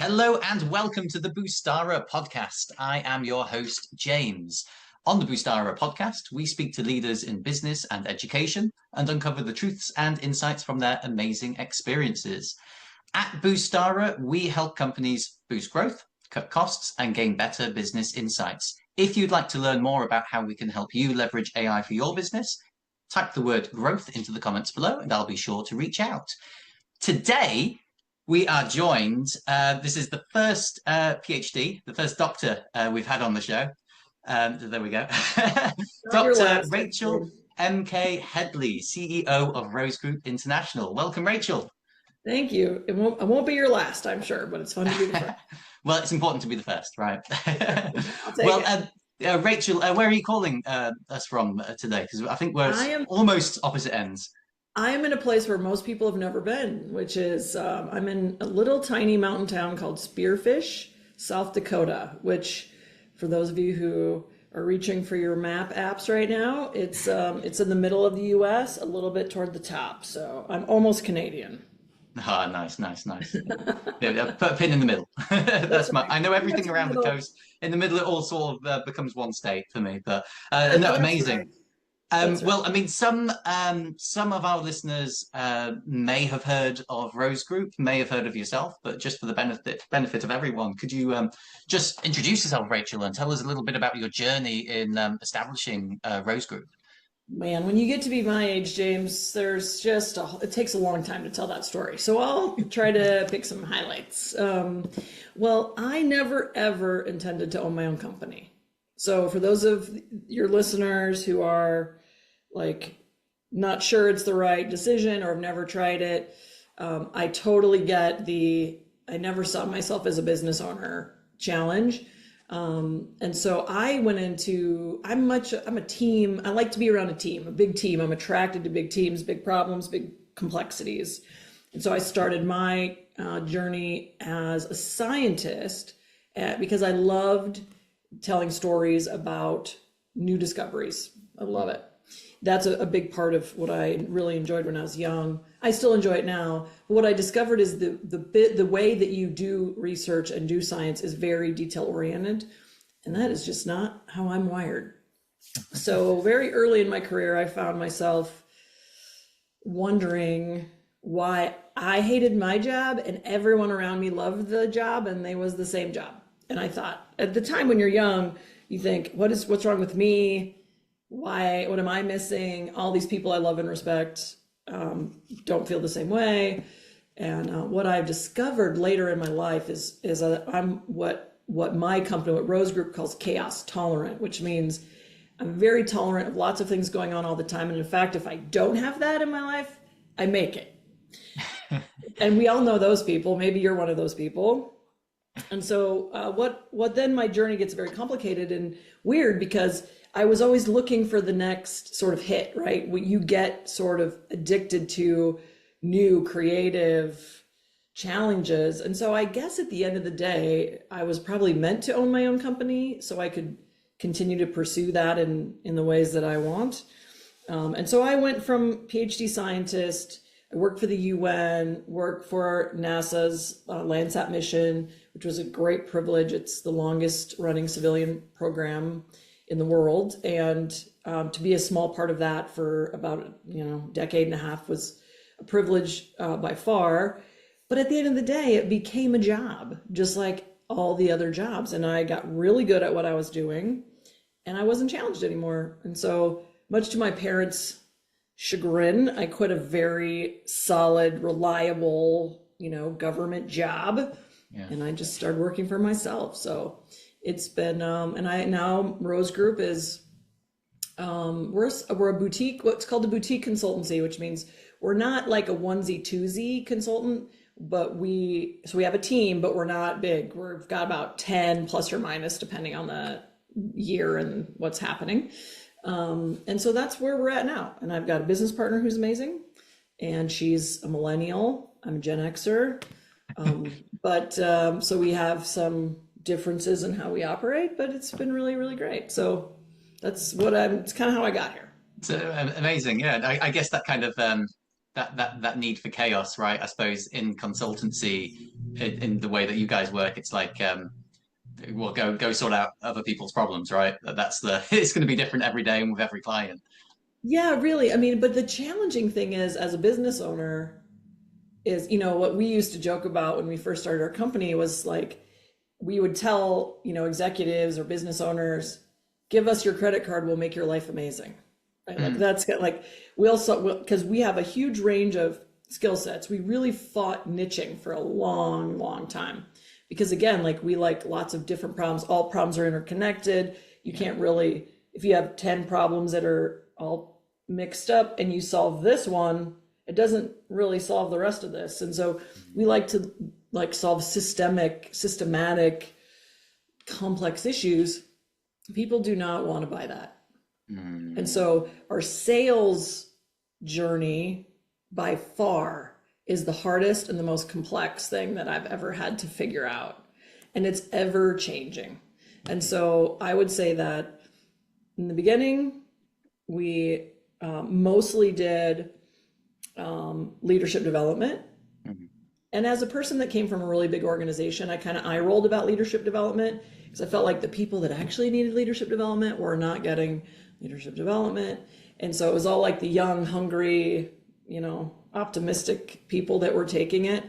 Hello and welcome to the Boostara podcast. I am your host, James. On the Boostara podcast, we speak to leaders in business and education and uncover the truths and insights from their amazing experiences. At Boostara, we help companies boost growth, cut costs, and gain better business insights. If you'd like to learn more about how we can help you leverage AI for your business, type the word growth into the comments below and I'll be sure to reach out. Today, we are joined. This is the first PhD, the first doctor we've had on the show. There we go. Dr. Rachel M.K. Headley, CEO of Rose Group International. Welcome, Rachel. Thank you. It won't be your last, I'm sure, but it's fun to be the first. Well, it's important to be the first, right? Rachel, where are you calling us from today? Because I think we're almost opposite ends. I am in a place where most people have never been, which is I'm in a little tiny mountain town called Spearfish, South Dakota, which for those of you who are reaching for your map apps right now, it's in the middle of the US, a little bit toward the top. So I'm almost Canadian. Ah, nice. Yeah, put a pin in the middle. That's right. I know everything around the coast. In the middle, it all sort of becomes one state for me. But no, amazing. Right. Well, I mean, some of our listeners may have heard of Rose Group, may have heard of yourself, but just for the benefit of everyone, could you just introduce yourself, Rachel, and tell us a little bit about your journey in establishing Rose Group? Man, when you get to be my age, James, it takes a long time to tell that story. So I'll try to pick some highlights. Well, I never, ever intended to own my own company. So for those of your listeners who are like not sure it's the right decision or have never tried it, I totally get I never saw myself as a business owner challenge. And so I went into, I'm a team. I like to be around a team, a big team. I'm attracted to big teams, big problems, big complexities. And so I started my journey as a scientist because I loved telling stories about new discoveries. I love it. That's a big part of what I really enjoyed when I was young. I still enjoy it now. But what I discovered is the way that you do research and do science is very detail oriented. And that is just not how I'm wired. So very early in my career, I found myself wondering why I hated my job and everyone around me loved the job and they was the same job. And I thought at the time when you're young, you think, what's wrong with me? What am I missing? All these people I love and respect don't feel the same way. And what I've discovered later in my life is I'm what my company, what Rose Group calls chaos tolerant, which means I'm very tolerant of lots of things going on all the time. And in fact, if I don't have that in my life, I make it. And we all know those people. Maybe you're one of those people. And so what then my journey gets very complicated and weird because I was always looking for the next sort of hit, right? You get sort of addicted to new creative challenges. And so I guess at the end of the day, I was probably meant to own my own company so I could continue to pursue that in the ways that I want. And so I went from PhD scientist, I worked for the UN, worked for NASA's Landsat mission, which was a great privilege. It's the longest running civilian program in the world. And to be a small part of that for about, decade and a half was a privilege by far. But at the end of the day, it became a job, just like all the other jobs. And I got really good at what I was doing and I wasn't challenged anymore. And so much to my parents' chagrin, I quit a very solid, reliable, government job. Yeah. And I just started working for myself. So it's been, now Rose Group is, we're a boutique, what's called a boutique consultancy, which means we're not like a onesie twosie consultant, but we have a team, but we're not big. We've got about 10 plus or minus, depending on the year and what's happening. And so that's where we're at now. And I've got a business partner who's amazing and she's a millennial. I'm a Gen Xer. So we have some differences in how we operate, but it's been really, really great. So it's kind of how I got here. It's amazing. Yeah. I guess that kind of, that need for chaos, right? I suppose in consultancy, in the way that you guys work, it's like well, go sort out other people's problems, right? That's the it's going to be different every day and with every client. Yeah, really. I mean, but the challenging thing is, as a business owner, is, what we used to joke about when we first started our company was like, we would tell, executives or business owners, give us your credit card, we'll make your life amazing. Right? Like Mm, like we also, because we have a huge range of skill sets. We really fought niching for a long, long time. Because again, like we like lots of different problems. All problems are interconnected. You yeah. can't really, if you have 10 problems that are all mixed up and you solve this one, it doesn't really solve the rest of this. And so we like to like solve systematic, complex issues. People do not want to buy that. And Mm, so our sales journey by far is the hardest and the most complex thing that I've ever had to figure out. And it's ever changing. And so I would say that in the beginning, we mostly did leadership development. mm, And as a person that came from a really big organization, I kind of eye rolled about leadership development because I felt like the people that actually needed leadership development were not getting leadership development. And so it was all like the young, hungry, optimistic people that were taking it,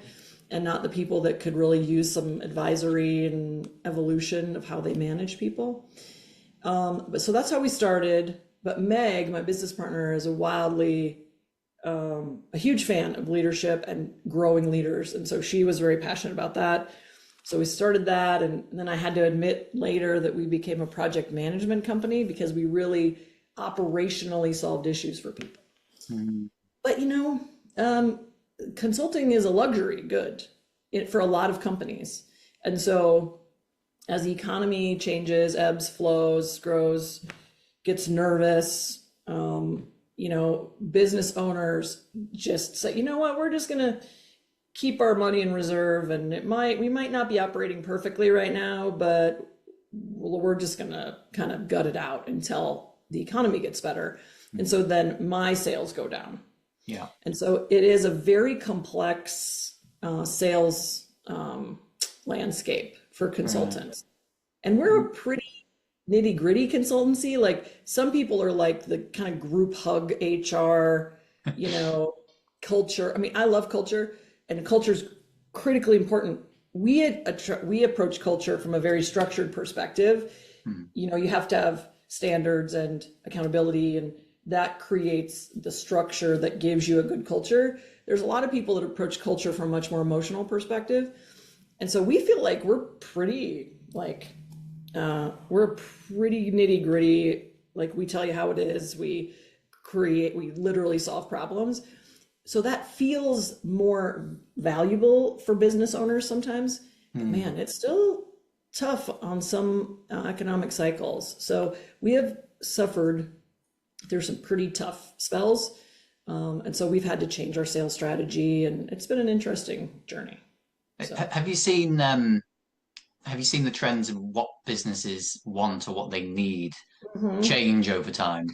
and not the people that could really use some advisory and evolution of how they manage people. But so that's how we started. But Meg, my business partner, is a huge fan of leadership and growing leaders. And so she was very passionate about that. So we started that. And then I had to admit later that we became a project management company because we really operationally solved issues for people. mm, But consulting is a luxury good for a lot of companies. And so as the economy changes, ebbs, flows, grows, gets nervous, business owners just say, you know what, we're just going to keep our money in reserve, and we might not be operating perfectly right now, but we're just going to kind of gut it out until the economy gets better. And so then my sales go down. yeah. And so it is a very complex sales landscape for consultants. And we're a pretty nitty gritty consultancy. Like some people are like the kind of group hug HR, culture. I mean, I love culture, and culture is critically important. We approach culture from a very structured perspective. Mm, You have to have standards and accountability, and that creates the structure that gives you a good culture. There's a lot of people that approach culture from a much more emotional perspective. And so we feel like we're pretty nitty gritty. Like we tell you how it is. We literally solve problems. So that feels more valuable for business owners sometimes. But mm. man, it's still tough on some economic cycles. So we have suffered through some pretty tough spells. And so we've had to change our sales strategy, and it's been an interesting journey. So. Have you seen the trends of what businesses want or what they need Mhm. change over time?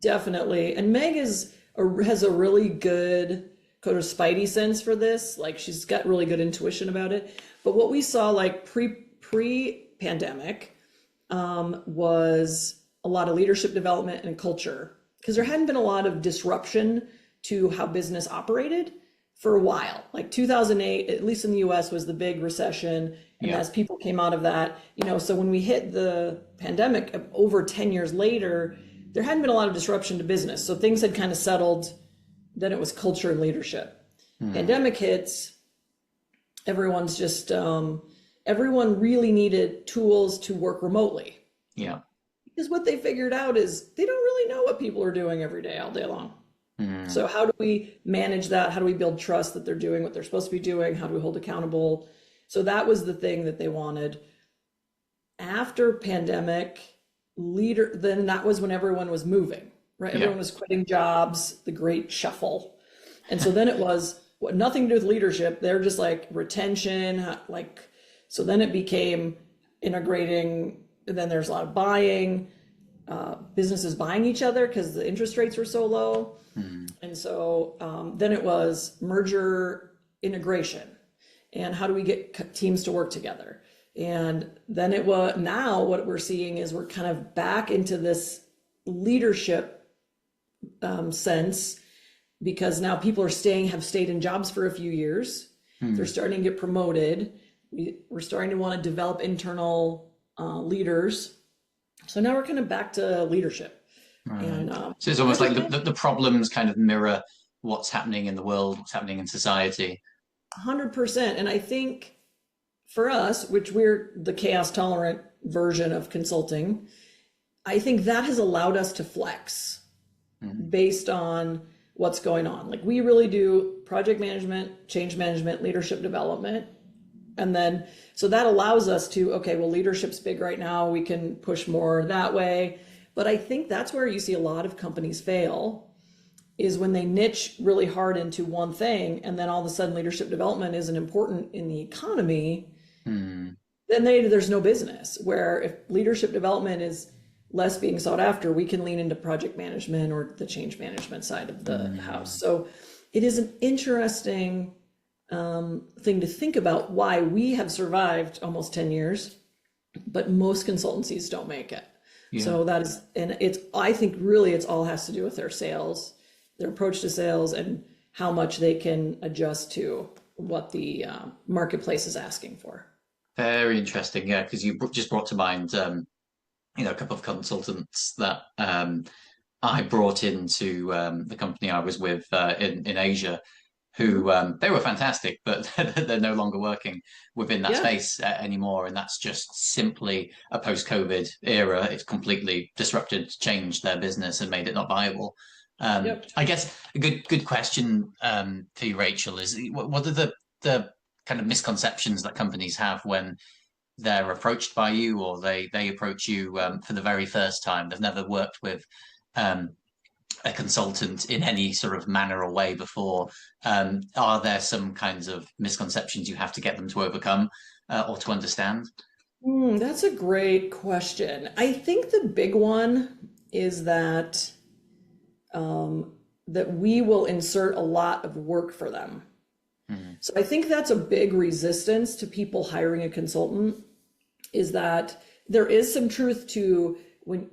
Definitely. And Meg has a really good kind of spidey sense for this. Like she's got really good intuition about it. But what we saw like pre-pandemic was a lot of leadership development and culture, because there hadn't been a lot of disruption to how business operated for a while. Like 2008, at least in the US, was the big recession. And Yeah. as people came out of that, so when we hit the pandemic over 10 years later, there hadn't been a lot of disruption to business. So things had kind of settled. Then it was culture and leadership. Pandemic hits, everyone really needed tools to work remotely. Yeah. Because what they figured out is they don't really know what people are doing every day, all day long. Mm, So how do we manage that? How do we build trust that they're doing what they're supposed to be doing? How do we hold accountable? So that was the thing that they wanted. After pandemic, then that was when everyone was moving, right? yeah. Everyone was quitting jobs, the great shuffle. And so then it was nothing to do with leadership. They're just like retention, so then it became integrating. And then there's a lot of buying, businesses buying each other because the interest rates were so low. Mm, And so then it was merger integration. and how do we get teams to work together. And then it was, now what we're seeing is we're kind of back into this leadership sense, because now people are have stayed in jobs for a few years. They're starting to get promoted. We're starting to want to develop internal leaders. So now we're kind of back to leadership. Right. And so it's almost like the problems kind of mirror what's happening in the world, what's happening in society. 100%. And I think for us, which we're the chaos tolerant version of consulting, I think that has allowed us to flex based on what's going on. Like, we really do project management, change management, leadership development. And then, so that allows us to, okay, well, leadership's big right now. We can push more that way. But I think that's where you see a lot of companies fail, is when they niche really hard into one thing, and then all of a sudden leadership development isn't important in the economy, then there's no business. Where if leadership development is less being sought after, we can lean into project management or the change management side of the house. So it is an interesting thing to think about, why we have survived almost 10 years, but most consultancies don't make it. Yeah. So that is, and I think really it's all has to do with their sales, their approach to sales, and how much they can adjust to what the marketplace is asking for. Very interesting, yeah, because you just brought to mind, a couple of consultants that I brought into the company I was with in Asia, who they were fantastic, but they're no longer working within that space anymore, and that's just simply a post-COVID era. It's completely disrupted, changed their business, and made it not viable. I guess a good question for you, Rachel, is what are the kind of misconceptions that companies have when they're approached by you, or they approach you for the very first time? They've never worked with a consultant in any sort of manner or way before. Are there some kinds of misconceptions you have to get them to overcome or to understand? That's a great question. I think the big one is that that we will insert a lot of work for them. So I think that's a big resistance to people hiring a consultant, is that there is some truth to,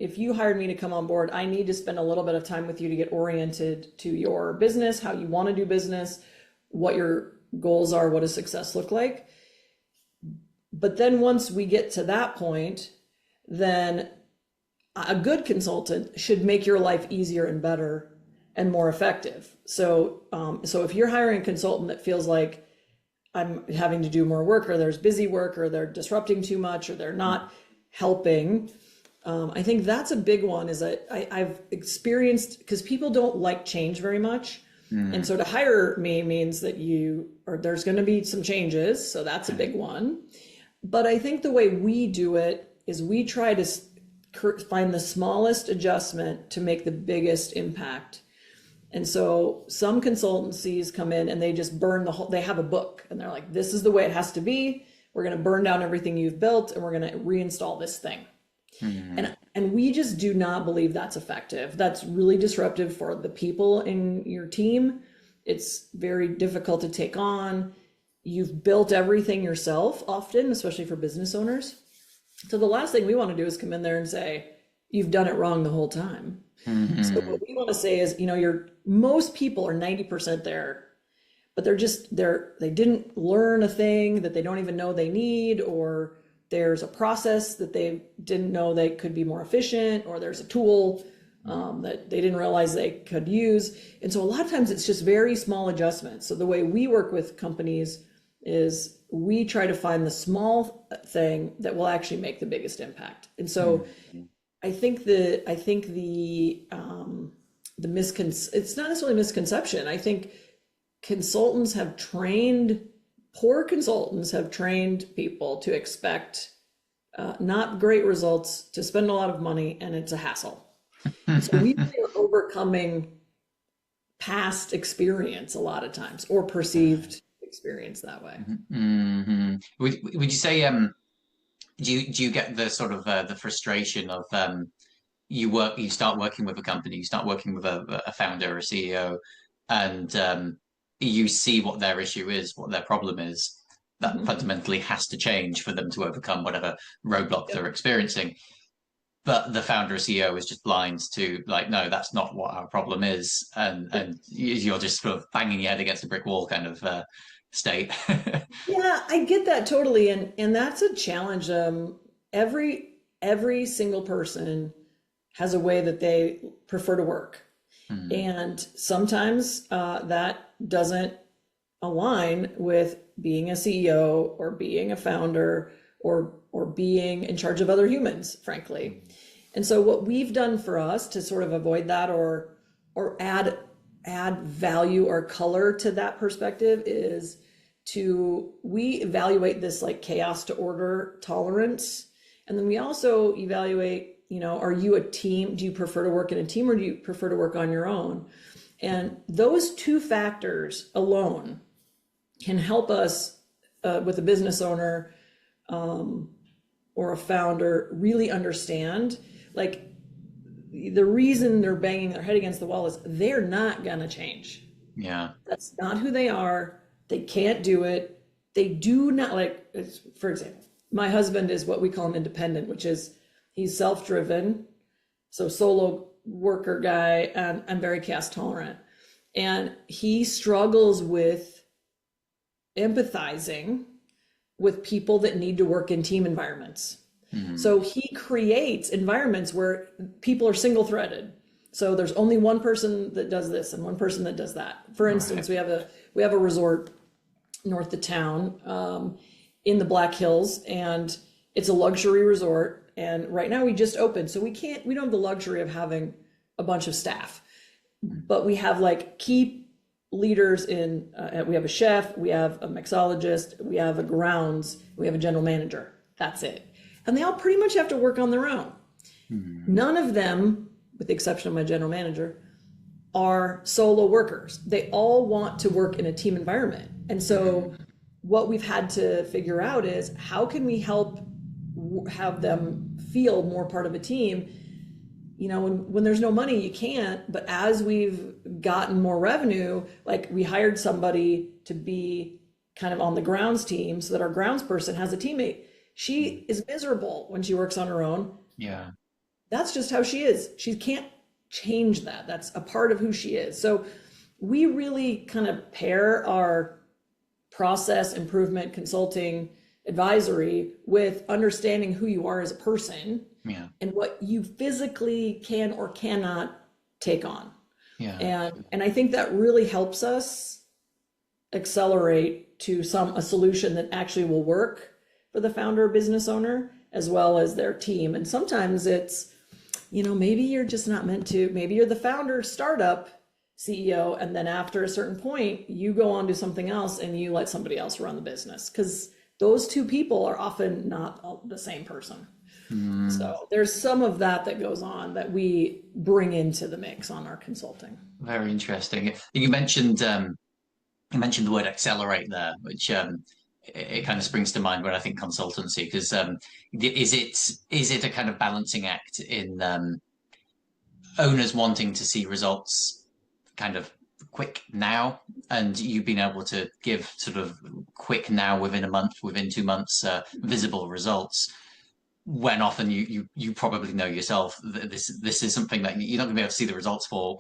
if you hired me to come on board, I need to spend a little bit of time with you to get oriented to your business, how you want to do business, what your goals are, what does success look like. But then once we get to that point, then a good consultant should make your life easier and better and more effective. So if you're hiring a consultant that feels like I'm having to do more work, or there's busy work, or they're disrupting too much, or they're not helping, I think that's a big one. Is that I've experienced, because people don't like change very much. And so to hire me means that there's going to be some changes. So that's a big one. But I think the way we do it is we try to find the smallest adjustment to make the biggest impact. And so some consultancies come in and they just burn they have a book, and they're like, this is the way it has to be. We're going to burn down everything you've built, and we're going to reinstall this thing. And we just do not believe that's effective. That's really disruptive for the people in your team. It's very difficult to take on. You've built everything yourself often, especially for business owners. So the last thing we want to do is come in there and say, you've done it wrong the whole time. So what we want to say is, most people are 90% there, but they didn't learn a thing that they don't even know they need, or there's a process that they didn't know they could be more efficient, or there's a tool that they didn't realize they could use. And so a lot of times it's just very small adjustments. So the way we work with companies is we try to find the small thing that will actually make the biggest impact. And so I think the it's not necessarily misconception. I think poor consultants have trained people to expect not great results, to spend a lot of money, and it's a hassle. So we are overcoming past experience a lot of times, or perceived experience that way. Would you say do you get the sort of the frustration of you start working with a company, you start working with a founder, a CEO, and you see what their issue is, what their problem is, that fundamentally has to change for them to overcome whatever roadblock they're experiencing. But the founder or CEO is just blind to like, no, that's not what our problem is, and you're just sort of banging your head against a brick wall kind of state. Yeah, I get that totally, and that's a challenge. Every single person has a way that they prefer to work, and sometimes that doesn't align with being a CEO or being a founder or being in charge of other humans, frankly. And so what we've done for us to sort of avoid that or add value or color to that perspective is we evaluate this like chaos to order tolerance. And then we also evaluate, are you a team? Do you prefer to work in a team or do you prefer to work on your own? And those two factors alone can help us with a business owner or a founder really understand, like, the reason they're banging their head against the wall is they're not gonna change. Yeah. That's not who they are. They can't do it. They do not, like, for example, my husband is what we call an independent, which is he's self-driven, so solo worker guy, and I'm very chaos tolerant. And he struggles with empathizing with people that need to work in team environments. So he creates environments where people are single threaded. So there's only one person that does this and one person that does that. For instance, we have a resort north of town in the Black Hills, and it's a luxury resort. And right now we just opened, so we don't have the luxury of having a bunch of staff, but we have like key leaders in, we have a chef, we have a mixologist, we have a grounds, we have a general manager. That's it. And they all pretty much have to work on their own. None of them, with the exception of my general manager, are solo workers. They all want to work in a team environment. And so what we've had to figure out is how can we help have them feel more part of a team? When there's no money, you can't, but as we've gotten more revenue, like we hired somebody to be kind of on the grounds team so that our grounds person has a teammate. She is miserable when she works on her own. Yeah. That's just how she is. She can't change that. That's a part of who she is. So we really kind of pair our process improvement, consulting, advisory with understanding who you are as a person and what you physically can or cannot take on. Yeah. And I think that really helps us accelerate to a solution that actually will work for the founder or business owner as well as their team. And sometimes it's, maybe you're just not meant to, maybe you're the founder startup CEO, and then after a certain point, you go on to something else and you let somebody else run the business, because those two people are often not the same person. So there's some of that goes on that we bring into the mix on our consulting. Very interesting. You mentioned the word accelerate there, which it kind of springs to mind when I think consultancy, because is it a kind of balancing act in owners wanting to see results kind of quick now, and you've been able to give sort of quick now, within a month, within 2 months, visible results, when often you probably know yourself that this is something that you're not going to be able to see the results for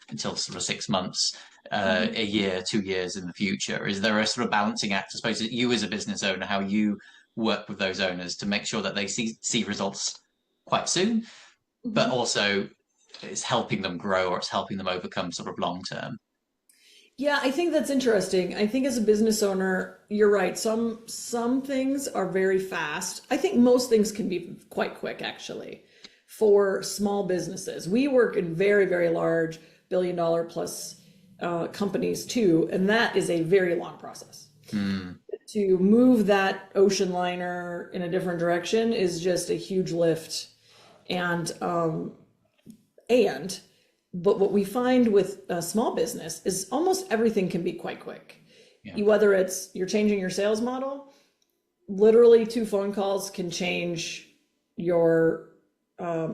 until sort of 6 months, a year, 2 years in the future. Is there a sort of balancing act, I suppose, that you as a business owner, how you work with those owners to make sure that they see results quite soon, but also it's helping them grow, or it's helping them overcome sort of long term? Yeah, I think that's interesting. I think as a business owner, you're right. Some things are very fast. I think most things can be quite quick, actually, for small businesses. We work in very, very large billion-dollar plus companies too, and that is a very long process. To move that ocean liner in a different direction is just a huge lift, but what we find with a small business is almost everything can be quite quick. Whether it's you're changing your sales model, literally 2 phone calls can change your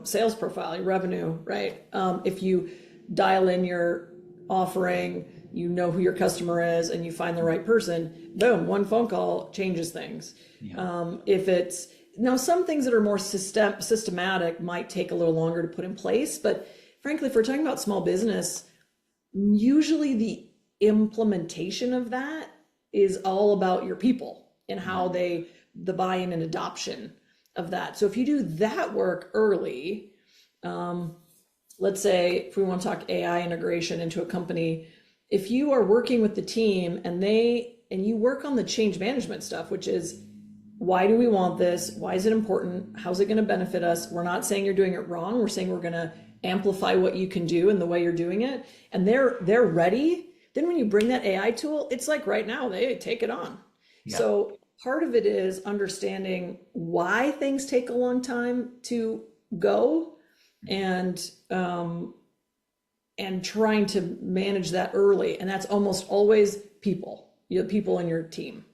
sales profile, your revenue, right? If you dial in your offering, you know who your customer is and you find the right person, boom, one phone call changes things. If it's now some things that are more systematic might take a little longer to put in place, but frankly, if we're talking about small business, usually the implementation of that is all about your people and how the buy-in and adoption of that. So if you do that work early, let's say if we want to talk AI integration into a company, if you are working with the team and you work on the change management stuff, which is, why do we want this? Why is it important? How's it going to benefit us? We're not saying you're doing it wrong. We're saying we're going to amplify what you can do and the way you're doing it. And they're ready. Then when you bring that AI tool, it's like right now, they take it on. Yeah. So part of it is understanding why things take a long time to go and trying to manage that early. And that's almost always people, people in your team.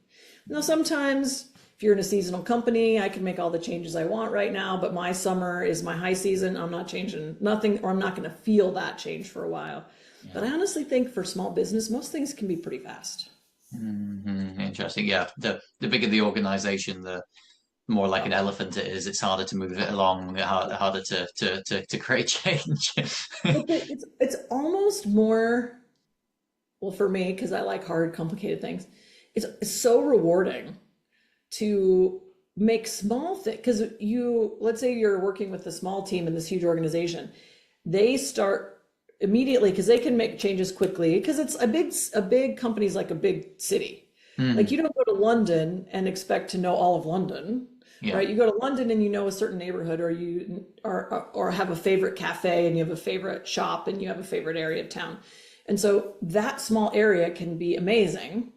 Now, sometimes if you're in a seasonal company, I can make all the changes I want right now, but my summer is my high season. I'm not changing nothing, or I'm not going to feel that change for a while. Yeah. But I honestly think for small business, most things can be pretty fast. Mm-hmm. Interesting. Yeah. The bigger the organization, the more like an elephant it is. It's harder to move it along, harder to create change. It's almost more, well, for me, because I like hard, complicated things, it's so rewarding to make small things. Because let's say you're working with a small team in this huge organization, they start immediately because they can make changes quickly because it's a big company's like a big city. Like you don't go to London and expect to know all of London. Yeah. Right? You go to London and you know a certain neighborhood, or you or have a favorite cafe and you have a favorite shop and you have a favorite area of town. And so that small area can be amazing.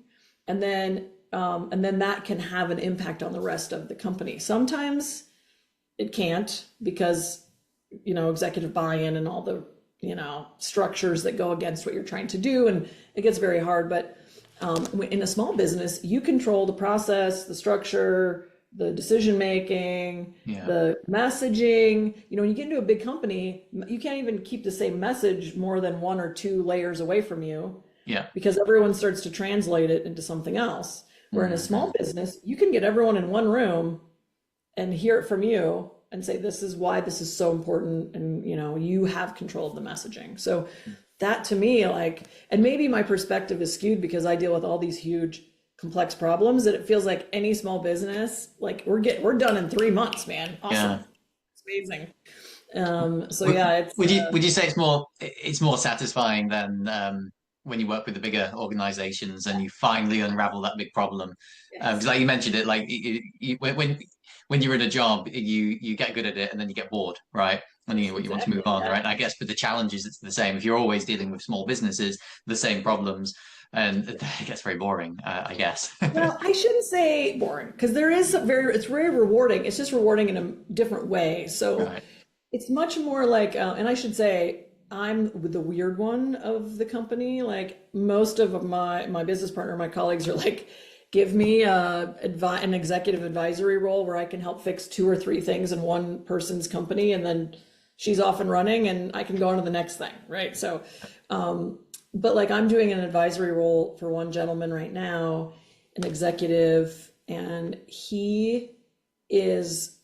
And then that can have an impact on the rest of the company. Sometimes it can't because, executive buy-in and all the, structures that go against what you're trying to do. And it gets very hard. But in a small business, you control the process, the structure, the decision-making, the messaging. When you get into a big company, you can't even keep the same message more than 1 or 2 layers away from you. Yeah. Because everyone starts to translate it into something else. Where in a small business, you can get everyone in one room and hear it from you and say, this is why this is so important. And, you have control of the messaging. So that to me, and maybe my perspective is skewed because I deal with all these huge, complex problems that it feels like any small business, we're done in 3 months, man. Awesome. Yeah. It's amazing. Would you say it's more satisfying than, when you work with the bigger organizations and you finally unravel that big problem? Because like you mentioned it, like when you're in a job, you get good at it and then you get bored, right? And you want to move on, right? And I guess with the challenges, it's the same. If you're always dealing with small businesses, the same problems, and it gets very boring, I guess. Well, I shouldn't say boring because it's very rewarding. It's just rewarding in a different way. So it's much more like, and I should say, I'm the weird one of the company. Like most of my business partner, my colleagues are like, give me an executive advisory role where I can help fix 2 or 3 things in one person's company, and then she's off and running, and I can go on to the next thing, right? So, but like I'm doing an advisory role for one gentleman right now, an executive, and he is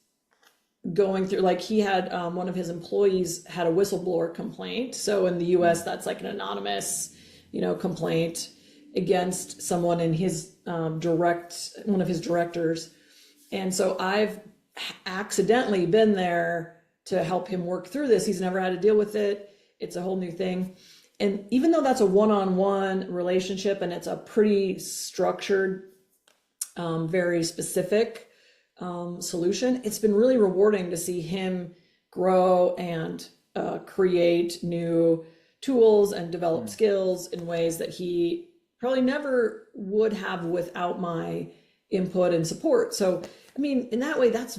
going through, he had one of his employees had a whistleblower complaint. So in the US, that's like an anonymous, complaint against someone in his one of his directors. And so I've accidentally been there to help him work through this. He's never had to deal with it. It's a whole new thing. And even though that's a one-on-one relationship and it's a pretty structured, very specific solution, it's been really rewarding to see him grow and create new tools and develop skills in ways that he probably never would have without my input and support. So, I mean, in that way, that's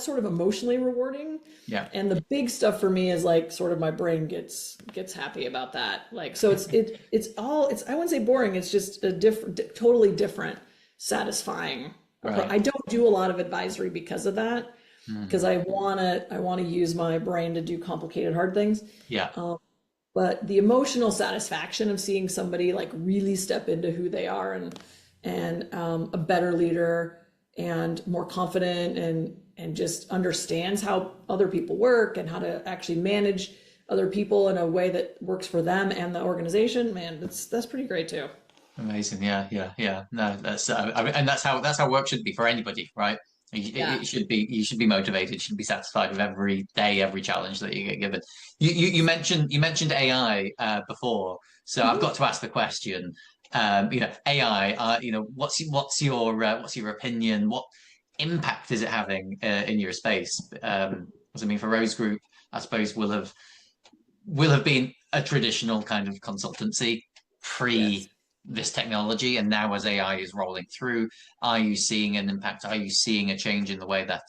sort of emotionally rewarding. Yeah. And the big stuff for me is like sort of my brain gets happy about that. Like, so I wouldn't say boring. It's just a totally different, satisfying. Right. I don't do a lot of advisory because of that, because I want to use my brain to do complicated, hard things. Yeah. but the emotional satisfaction of seeing somebody like really step into who they are and a better leader and more confident and just understands how other people work and how to actually manage other people in a way that works for them and the organization, man, that's pretty great too. Amazing. Yeah. No, that's and that's how work should be for anybody, right? Yeah. You should be motivated, you should be satisfied with every day, every challenge that you get given. You mentioned AI before, so I've Mhm. got to ask the question. AI. What's your opinion? What impact is it having in your space? 'Cause I mean, for Rose Group, I suppose will have been a traditional kind of consultancy Yes. pre this technology, and now as AI is rolling through, are you seeing an impact? Are you seeing a change in the way that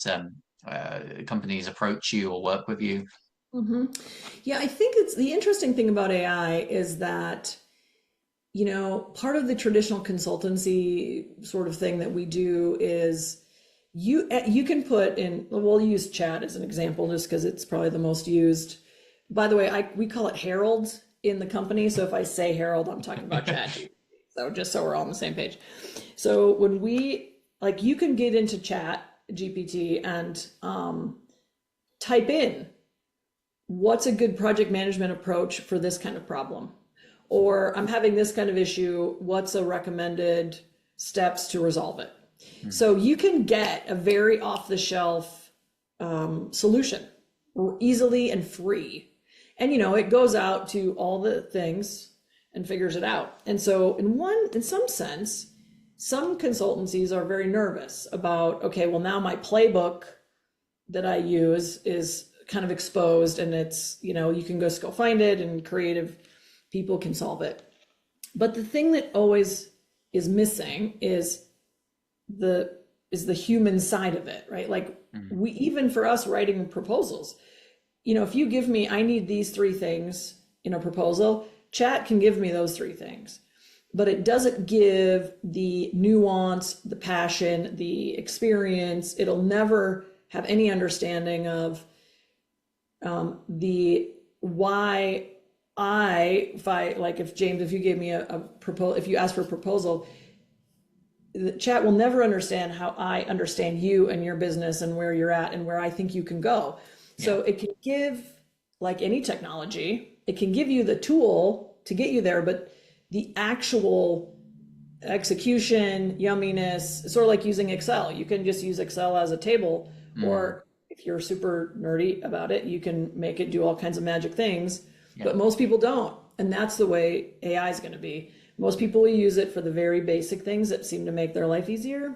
companies approach you or work with you? hmm Yeah, I think it's the interesting thing about AI is that, part of the traditional consultancy sort of thing that we do is you can put in, we'll use chat as an example just because it's probably the most used. By the way, we call it Harold in the company. So if I say Harold, I'm talking about chat. So just so we're all on the same page. So when you can get into chat GPT and type in what's a good project management approach for this kind of problem? Or I'm having this kind of issue, what's a recommended steps to resolve it? Hmm. So you can get a very off the shelf solution easily and free. And it goes out to all the things and figures it out. And so in some sense, some consultancies are very nervous about, okay, well now my playbook that I use is kind of exposed and it's, you can just go find it and creative people can solve it. But the thing that always is missing is the human side of it, right? Like Hmm. even for us writing proposals, if you give me, I need these three things in a proposal, chat can give me those three things, but it doesn't give the nuance, the passion, the experience. It'll never have any understanding of the why if James, if you gave me a proposal, if you asked for a proposal, the chat will never understand how I understand you and your business and where you're at and where I think you can go. Yeah. So it can give, like any technology, it can give you the tool to get you there, but the actual execution, yumminess, sort of like using Excel. You can just use Excel as a table, Hmm. or if you're super nerdy about it, you can make it do all kinds of magic things, Yeah. but most people don't. And that's the way AI is going to be. Most people will use it for the very basic things that seem to make their life easier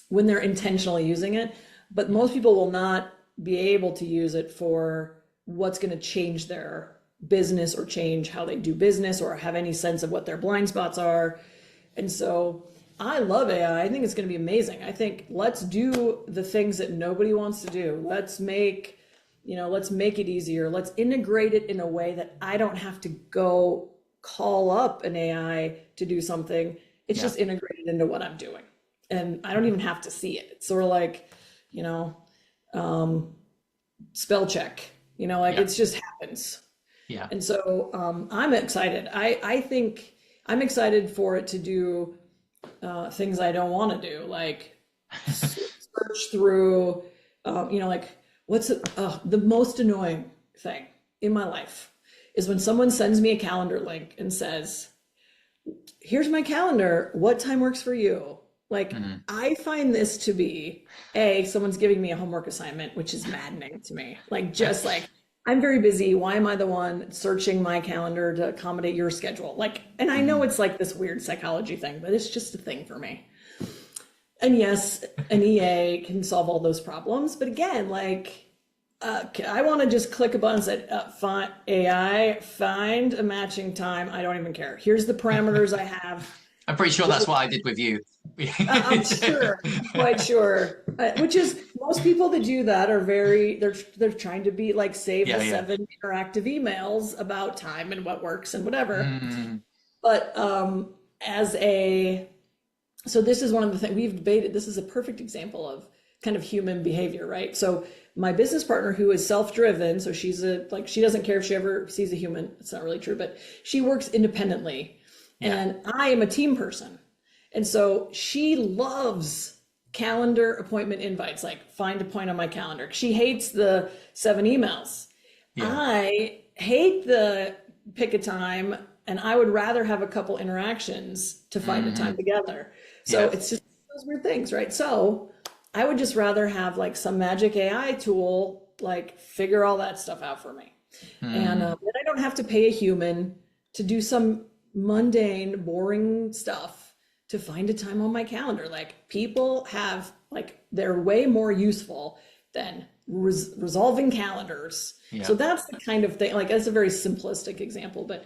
when they're intentionally using it. But Yeah. most people will not be able to use it for what's going to change their business or change how they do business or have any sense of what their blind spots are. And so I love AI. I think it's going to be amazing. I think let's do the things that nobody wants to do. Let's make it easier. Let's integrate it in a way that I don't have to go call up an AI to do something. It's Yeah. just integrated into what I'm doing. And I don't even have to see it. It's sort of like, you know, um, spell check, like Yeah. it just happens. Yeah. And so I'm excited. I think I'm excited for it to do things I don't want to do, like search through, like the most annoying thing in my life is when someone sends me a calendar link and says, here's my calendar. What time works for you? Like, Hmm. I find this to be someone's giving me a homework assignment, which is maddening to me. Like, just like, I'm very busy. Why am I the one searching my calendar to accommodate your schedule? Like, and I know Hmm. it's like this weird psychology thing, but it's just a thing for me. And yes, an EA can solve all those problems. But again, like, I want to just click a button and say, find AI, find a matching time. I don't even care. Here's the parameters I have. I'm pretty sure that's what I did with you. I'm sure, I'm quite sure. Which is most people that do that are they're trying to be like save Yeah, the yeah. 7 interactive emails about time and what works and whatever. Mm, But as a so this is one of the things we've debated. This is a perfect example of kind of human behavior, right? So my business partner, who is self-driven, so she's she doesn't care if she ever sees a human. It's not really true, but she works independently. Yeah. And I am a team person. And so she loves calendar appointment invites, like find a point on my calendar. She hates the 7 emails. Yeah. I hate the pick a time, and I would rather have a couple interactions to find a time together. So it's just those weird things, right? So I would just rather have like some magic AI tool, like figure all that stuff out for me. And then I don't have to pay a human to do some mundane, boring stuff to find a time on my calendar. Like people have, like, they're way more useful than resolving calendars. Yeah. So that's the kind of thing, like that's a very simplistic example, but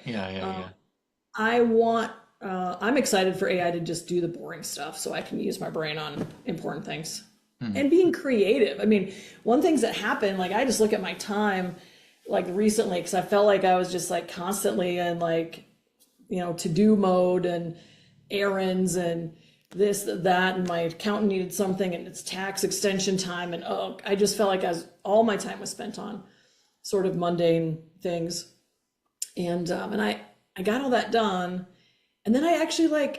I'm excited for AI to just do the boring stuff so I can use my brain on important things. And being creative. I mean, one things that happen, like I just look at my time like recently, because I felt like I was just like constantly in like, to-do mode and errands and this, that, and my accountant needed something and it's tax extension time. And I just felt like all my time was spent on sort of mundane things. And I got all that done. And then I actually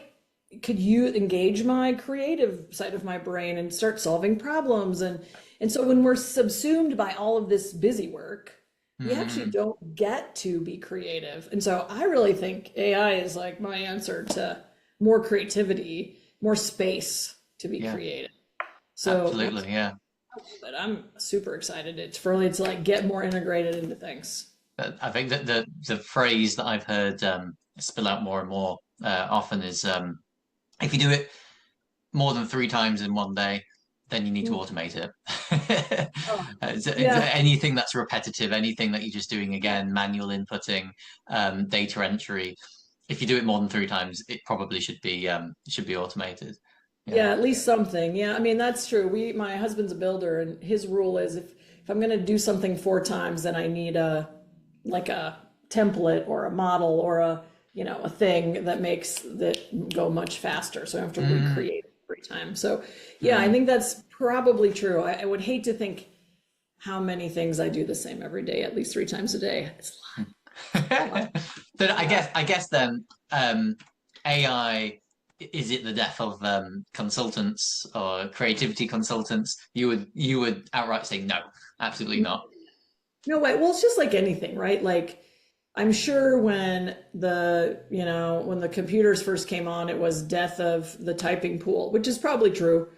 could engage my creative side of my brain and start solving problems. And so when we're subsumed by all of this busy work, we actually don't get to be creative. And so I really think AI is like my answer to more creativity, more space to be creative. So absolutely, yeah. But I'm super excited. It's for it to like get more integrated into things. I think that the phrase that I've heard spill out more and more often is if you do it more than 3 times in one day, then you need to automate it. Anything that's repetitive, anything that you're just doing again, manual inputting, data entry. If you do it more than 3 times, it probably should be automated. Yeah, at least something. Yeah, I mean that's true. My husband's a builder, and his rule is if I'm going to do something 4 times, then I need a template or a model or a thing that makes that go much faster. So I have to recreate it every time. So yeah, I think that's probably true. I would hate to think how many things I do the same every day, at least 3 times a day. It's a lot. But I guess then AI, is it the death of consultants or creativity consultants? You would outright say no, absolutely not. No way. Well, it's just like anything, right? Like I'm sure when the computers first came on, it was death of the typing pool, which is probably true.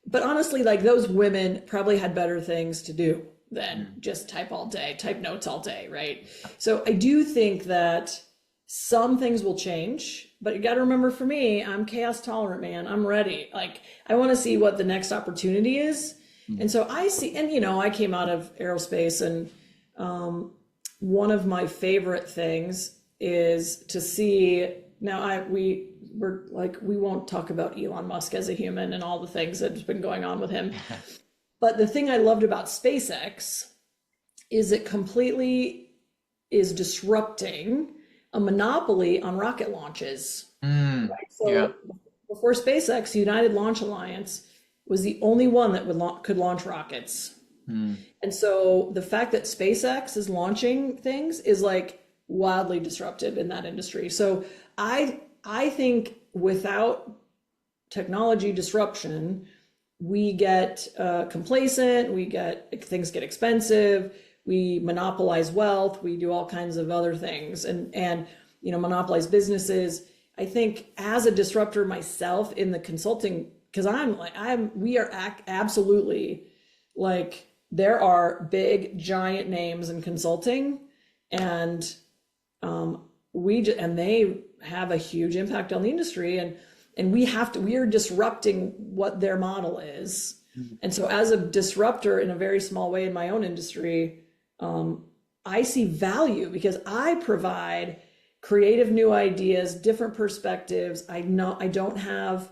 But honestly, like those women probably had better things to do than just type all day, type notes all day, right? So I do think that some things will change, but you got to remember, for me, I'm chaos tolerant, man. I'm ready. Like I want to see what the next opportunity is. And so I see, and I came out of aerospace, and one of my favorite things is to see now we won't talk about Elon Musk as a human and all the things that have been going on with him. But the thing I loved about SpaceX is it completely is disrupting a monopoly on rocket launches. Right? So before SpaceX, the United Launch Alliance was the only one that could launch rockets. And so the fact that SpaceX is launching things is like wildly disruptive in that industry. So I think without technology disruption, we get complacent, things get expensive, we monopolize wealth, we do all kinds of other things and monopolize businesses. I think as a disruptor myself in the consulting, because we are absolutely like, there are big giant names in consulting, and they have a huge impact on the industry, and we are disrupting what their model is. And so as a disruptor in a very small way in my own industry, I see value because I provide creative new ideas, different perspectives. I don't have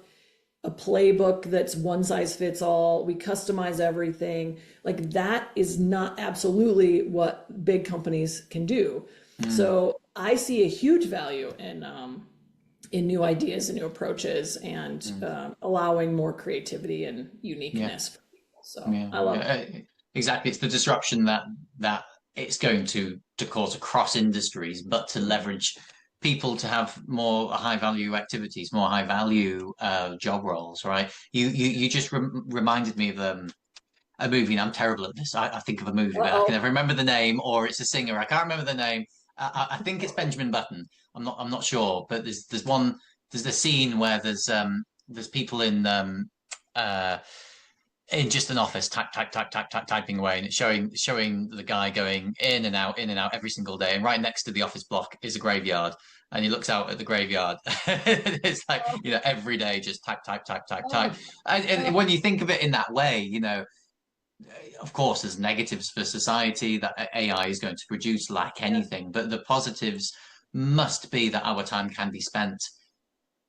a playbook that's one size fits all. We customize everything. Like that is not absolutely what big companies can do. So I see a huge value in new ideas and new approaches and allowing more creativity and uniqueness for people. So Yeah, I love it. exactly. It's the disruption that it's going to cause across industries, but to leverage people to have more high value activities, more high value job roles, right? You just reminded me of a movie, and I'm terrible at this. I think of a movie, but I can Uh-oh. never remember the name, or it's a singer. I can't remember the name. I think it's Benjamin Button. I'm not sure, but there's the scene where there's people uh in just an office, typing away, and it's showing the guy going in and out every single day. And right next to the office block is a graveyard, and he looks out at the graveyard. It's like, every day just type. Oh, And oh, when you think of it in that way, of course, there's negatives for society that AI is going to produce, like yeah. anything, but the positives must be that our time can be spent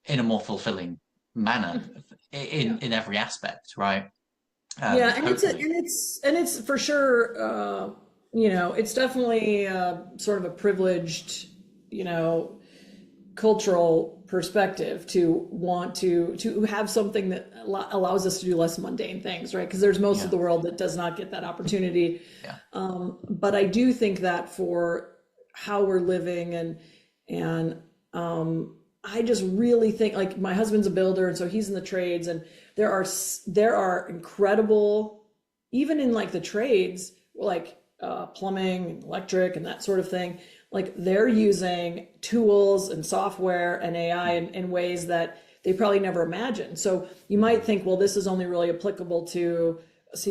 in a more fulfilling manner Yeah. in every aspect, right? Yeah, and Hopefully. it's for sure, it's definitely sort of a privileged, you know, cultural perspective to want to have something that allows us to do less mundane things, right? Because there's most of Yeah, the world that does not get that opportunity. yeah, But I do think that for how we're living and I just really think, like, my husband's a builder and so he's in the trades, and there are incredible, even in like the trades, like plumbing, electric, and that sort of thing. Like, they're using tools and software and AI in ways that they probably never imagined. So you might think, well, this is only really applicable to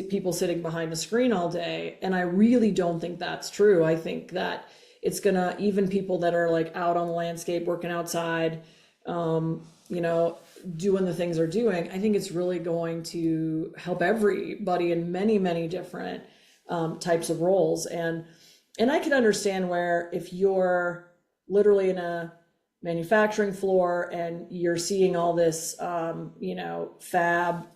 people sitting behind a screen all day. And I really don't think that's true. I think that it's gonna, even people that are like out on the landscape, working outside, you know, doing the things they're doing, I think it's really going to help everybody in many, many different types of roles. And I can understand where, if you're literally in a manufacturing floor and you're seeing all this, fab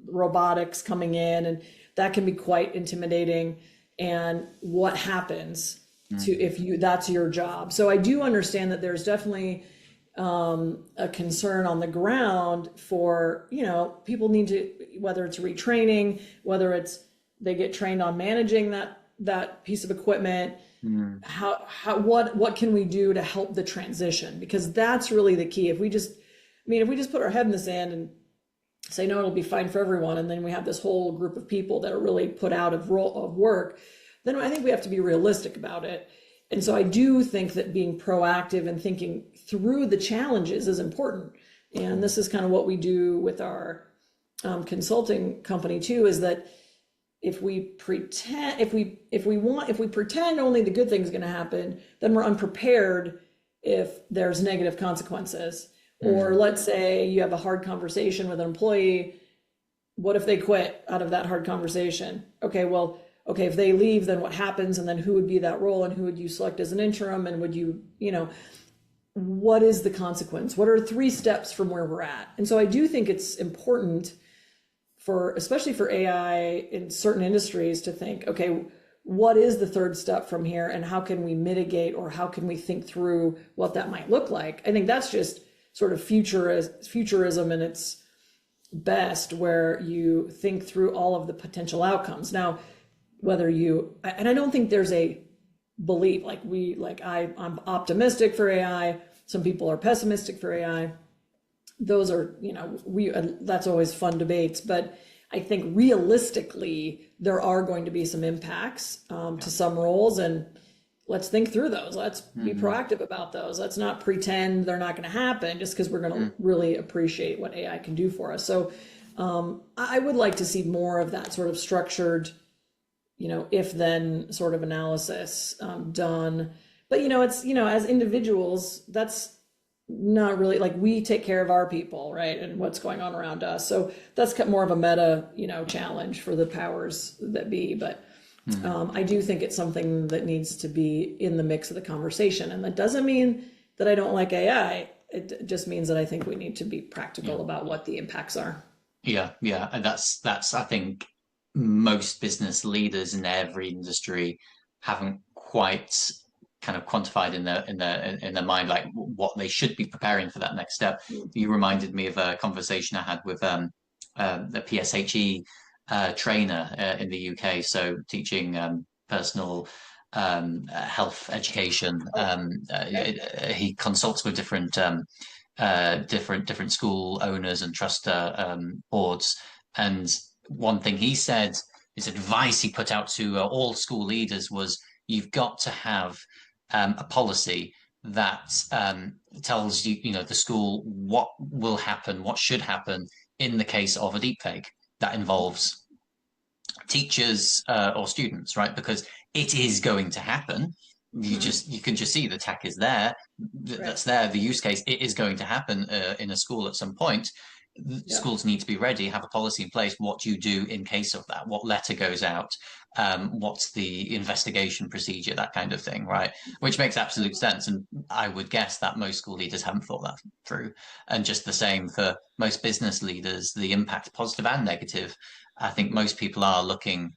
robotics coming in, and that can be quite intimidating. And what happens to, mm, if you, that's your job. So I do understand that there's definitely a concern on the ground for, people need to, whether it's retraining, whether it's they get trained on managing that piece of equipment. mm, What can we do to help the transition? Because that's really the key. If we just put our head in the sand and say, no, it'll be fine for everyone, and then we have this whole group of people that are really put out of work, then I think we have to be realistic about it. And so I do think that being proactive and thinking through the challenges is important. And this is kind of what we do with our consulting company too, is that if we pretend, if we pretend only the good thing's going to happen, then we're unprepared if there's negative consequences. Or mm, let's say you have a hard conversation with an employee. What if they quit out of that hard conversation? Okay, if they leave, then what happens? And then who would be that role, and who would you select as an interim? And would what is the consequence? What are 3 steps from where we're at? And so I do think it's important especially for AI in certain industries, to think, okay, what is the 3rd step from here, and how can we mitigate, or how can we think through what that might look like? I think that's just sort of futurism in its best, where you think through all of the potential outcomes. Now, and I don't think there's a belief, I'm optimistic for AI. Some people are pessimistic for AI. Those are, that's always fun debates, but I think realistically, there are going to be some impacts to some roles, and let's think through those. Let's be proactive about those. Let's not pretend they're not going to happen just because we're going to really appreciate what AI can do for us. So I would like to see more of that sort of structured, if then sort of analysis done. But, it's, as individuals, that's not really, like, we take care of our people, right? And what's going on around us. So that's more of a meta, challenge for the powers that be. But I do think it's something that needs to be in the mix of the conversation. And that doesn't mean that I don't like AI. It just means that I think we need to be practical yeah, about what the impacts are. yeah, and that's I think most business leaders in every industry haven't quite kind of quantified in their mind, like what they should be preparing for that next step. You reminded me of a conversation I had with the PSHE trainer in the UK, so teaching personal health education. He consults with different school owners and trust boards. And one thing he said, his advice he put out to all school leaders was, you've got to have a policy that tells the school what will happen, what should happen in the case of a deepfake that involves teachers or students, right? Because it is going to happen. You can just see the tech is there. That's there. The use case, it is going to happen in a school at some point. Schools need to be ready, have a policy in place. What do you do in case of that? What letter goes out? What's the investigation procedure? That kind of thing, right? Which makes absolute sense. And I would guess that most school leaders haven't thought that through. And just the same for most business leaders, the impact, positive and negative. I think most people are looking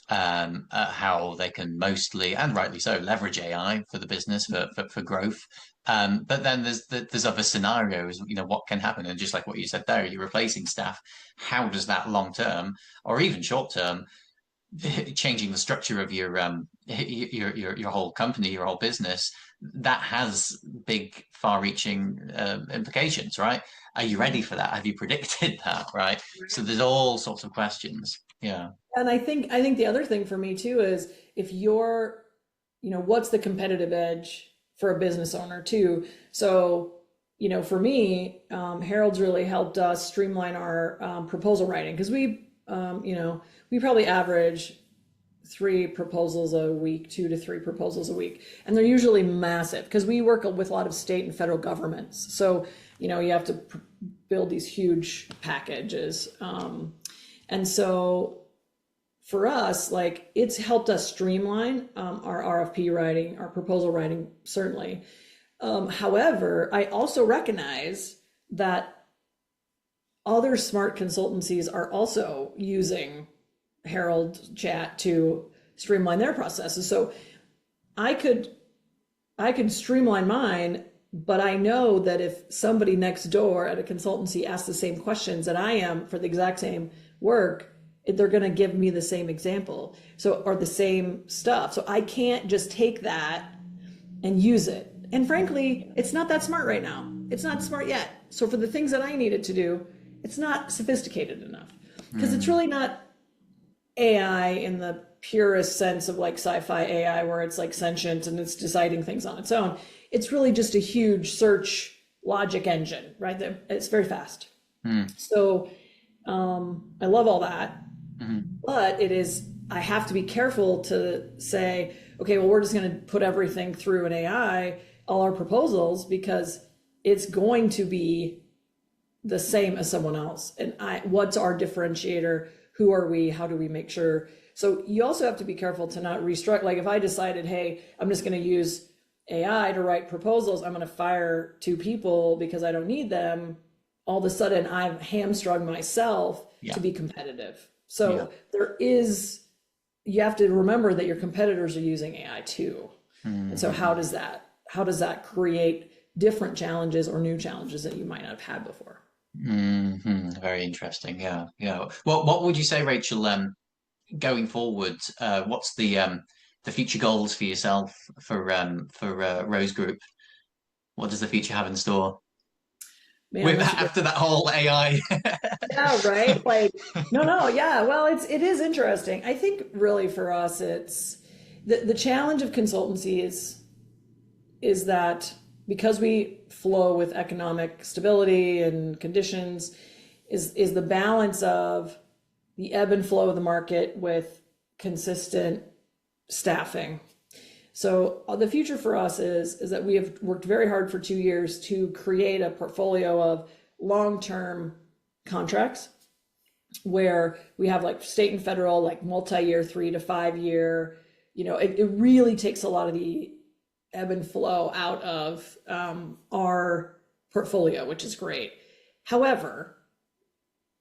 at how they can mostly, and rightly so, leverage AI for the business for growth. But then there's other scenarios, what can happen, and just like what you said there, you're replacing staff. How does that long term, or even short term, changing the structure of your whole company, your whole business, that has big, far-reaching implications, right? Are you ready for that? Have you predicted that, right? So there's all sorts of questions. Yeah. And I think the other thing for me too is, if you're, what's the competitive edge for a business owner too? So, for me, Harold's really helped us streamline our proposal writing, because we probably average 3 proposals a week, 2 to 3 proposals a week. And they're usually massive, because we work with a lot of state and federal governments. So, you have to build these huge packages. And so for us, like, it's helped us streamline our RFP writing, our proposal writing, certainly. However, I also recognize that other smart consultancies are also using Herald Chat to streamline their processes. So I could streamline mine, but I know that if somebody next door at a consultancy asks the same questions that I am for the exact same work, they're going to give me the same example, or the same stuff. So I can't just take that and use it. And frankly, it's not that smart right now. It's not smart yet. So for the things that I need it to do, it's not sophisticated enough, because it's really not AI in the purest sense of like sci-fi AI, where it's like sentient and it's deciding things on its own. It's really just a huge search logic engine, right? It's very fast. So I love all that. But I have to be careful to say, okay, well, we're just going to put everything through an AI, all our proposals, because it's going to be the same as someone else. And what's our differentiator? Who are we? How do we make sure? So you also have to be careful to not restructure. Like, if I decided, hey, I'm just going to use AI to write proposals, I'm going to fire 2 people because I don't need them, all of a sudden I've hamstrung myself to be competitive. So you have to remember that your competitors are using AI too. And so how does that create different challenges or new challenges that you might not have had before? Very interesting. Yeah. What would you say, Rachel, going forward, what's the future goals for yourself for Rose Group? What does the future have in store? Man, After that whole AI. Yeah, right. Like, no, yeah. Well, it is interesting. I think really for us, it's the challenge of consultancy is that because we flow with economic stability and conditions, is the balance of the ebb and flow of the market with consistent staffing. So the future for us is that we have worked very hard for 2 years to create a portfolio of long-term contracts where we have like state and federal, like multi-year, 3 to 5 year. It really takes a lot of the ebb and flow out of our portfolio, which is great. However,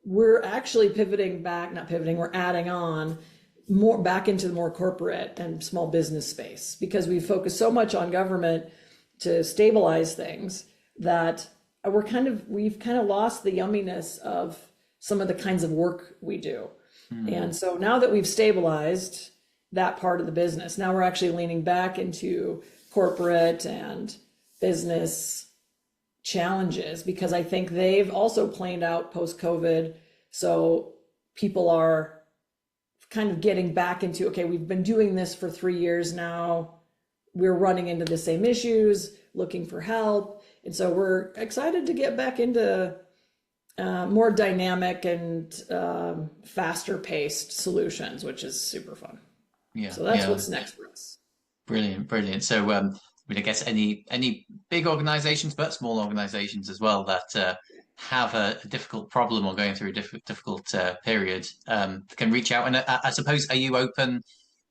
we're actually we're adding on more back into the more corporate and small business space, because we focus so much on government to stabilize things that we've kind of lost the yumminess of some of the kinds of work we do. And so now that we've stabilized that part of the business, now we're actually leaning back into corporate and business challenges, because I think they've also planed out post-COVID. So people are kind of getting back into, okay, we've been doing this for 3 years now. We're running into the same issues, looking for help. And so we're excited to get back into more dynamic and faster paced solutions, which is super fun. Yeah. So that's what's next for us. Brilliant, brilliant. So, I mean, I guess any big organizations, but small organizations as well, that have a difficult problem or going through a difficult period, can reach out. And I suppose, are you open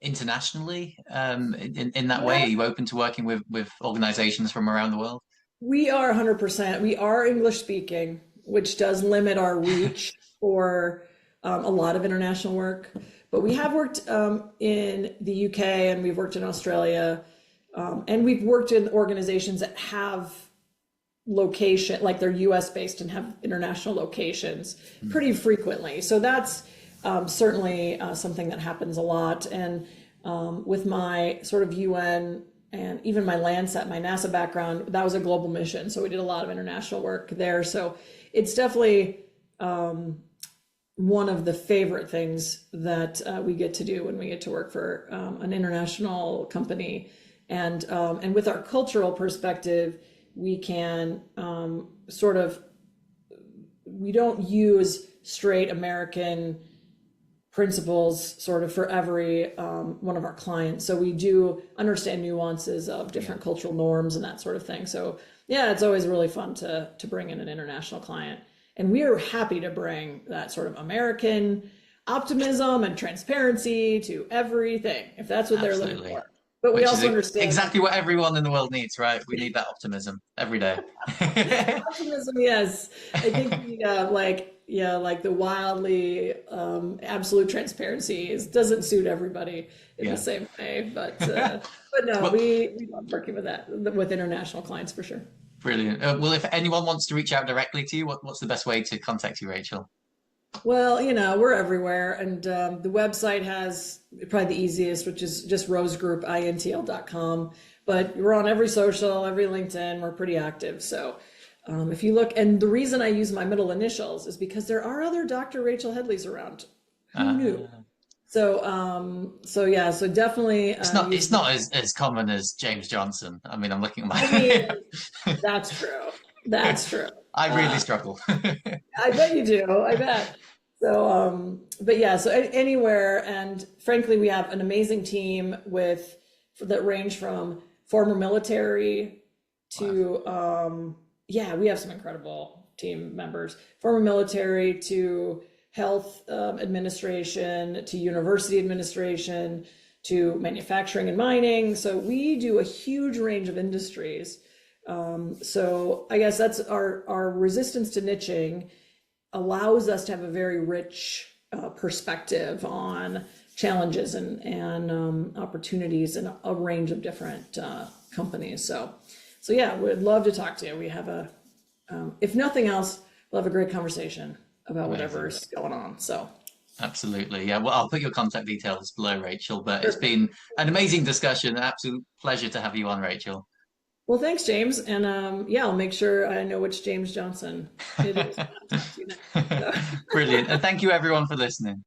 internationally in that way? Yeah, Are you open to working with organizations from around the world? we are 100%. We are English speaking, which does limit our reach for a lot of international work. But we have worked in the UK, and we've worked in Australia, and we've worked in organizations that have location, like they're US based and have international locations pretty frequently. So that's certainly something that happens a lot. And with my sort of UN and even my Landsat, my NASA background, that was a global mission. So we did a lot of international work there. So it's definitely one of the favorite things that we get to do when we get to work for an international company. And with our cultural perspective, we can we don't use straight American principles sort of for every one of our clients. So we do understand nuances of different cultural norms and that sort of thing. So yeah, it's always really fun to bring in an international client. And we are happy to bring that sort of American optimism and transparency to everything, if that's what they're looking for. But we also understand exactly what everyone in the world needs, right? We need that optimism every day. optimism, yes. I think like the wildly absolute transparency doesn't suit everybody in the same way. But no, well, we love working with international clients for sure. Brilliant. Well, if anyone wants to reach out directly to you, what's the best way to contact you, Rachel? Well, we're everywhere, and the website has probably the easiest, which is just rosegroupintl.com. But we're on every social, every LinkedIn. We're pretty active. So if you look, and the reason I use my middle initials is because there are other Dr. Rachel Headleys around. Who knew? So yeah, so definitely. It's not as common as James Johnson. I mean, I'm looking at my. I mean, that's true. That's true. I really struggle. I bet you do. I bet. So, but yeah, so anywhere. And frankly, we have an amazing team that range from former military to, we have some incredible team members, former military to health administration, to university administration, to manufacturing and mining. So we do a huge range of industries. So I guess that's our resistance to niching allows us to have a very rich perspective on challenges and opportunities in a range of different companies. So yeah, we'd love to talk to you. We have if nothing else, we'll have a great conversation about whatever's going on. So absolutely. Yeah. Well, I'll put your contact details below, Rachel, but it's been an amazing discussion. An absolute pleasure to have you on, Rachel. Well, thanks, James. And I'll make sure I know which James Johnson it is. Brilliant. And thank you everyone for listening.